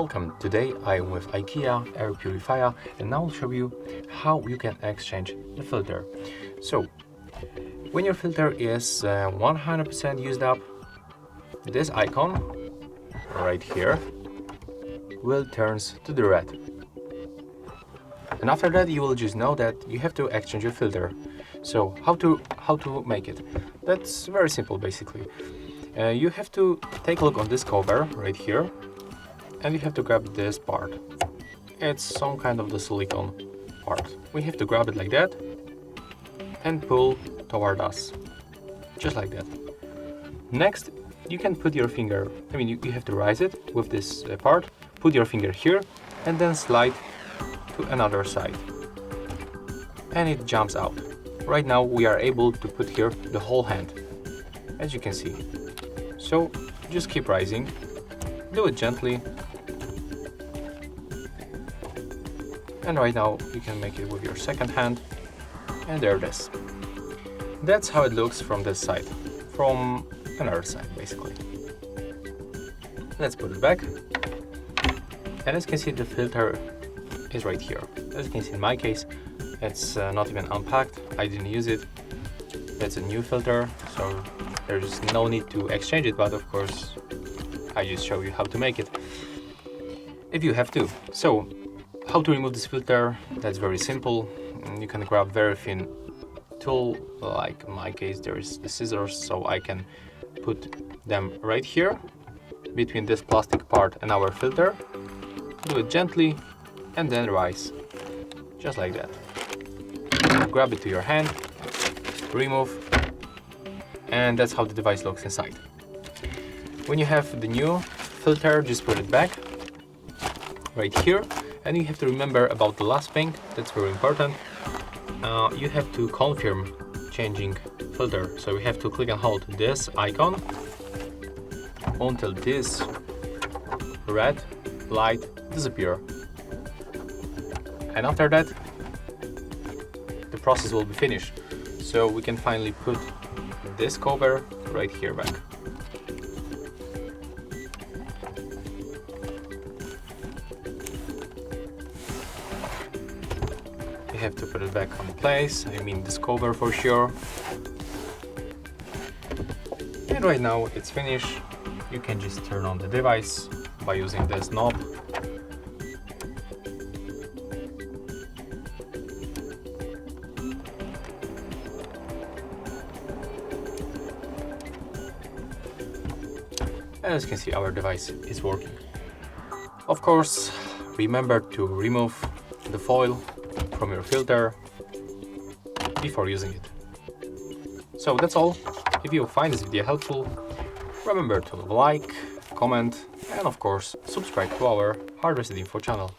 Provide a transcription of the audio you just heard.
Welcome, today I am with IKEA Air Purifier and I'll show you how you can exchange the filter. So, when your filter is 100% used up, this icon right here will turn to the red. And after that you will just know that you have to exchange your filter. So how to make it? That's very simple basically. You have to take a look on this cover right here and you have to grab this part. It's some kind of the silicone part. We have to grab it like that and pull toward us, just like that. Next, you can put your finger, you have to raise it with this part, put your finger here and then slide to another side. And it jumps out. Right now we are able to put here the whole hand, as you can see. So just keep rising, do it gently. And right now you can make it with your second hand, and there it is. That's how it looks from this side, from another side basically. Let's put it back. And as you can see, the filter is right here. As you can see in my case, it's not even unpacked. I didn't use it. It's a new filter, so there's no need to exchange it, but of course I just show you how to make it if you have to. So how to remove this filter? That's very simple. You can grab very thin tool, like in my case there is the scissors, so I can put them right here between this plastic part and our filter. Do it gently and then rise, just like that. Grab it to your hand, remove, and that's how the device looks inside. When you have the new filter, just put it back right here. And you have to remember about the last thing, that's very important. You have to confirm changing filter. So we have to click and hold this icon until this red light disappear. And after that, the process will be finished. So we can finally put this cover right here back. You have to put it back on place, this cover for sure. And right now it's finished. You can just turn on the device by using this knob. As you can see, our device is working. Of course, remember to remove the foil from your filter before using it. So that's all. If you find this video helpful, remember to like, comment, and of course subscribe to our HardReset.Info channel.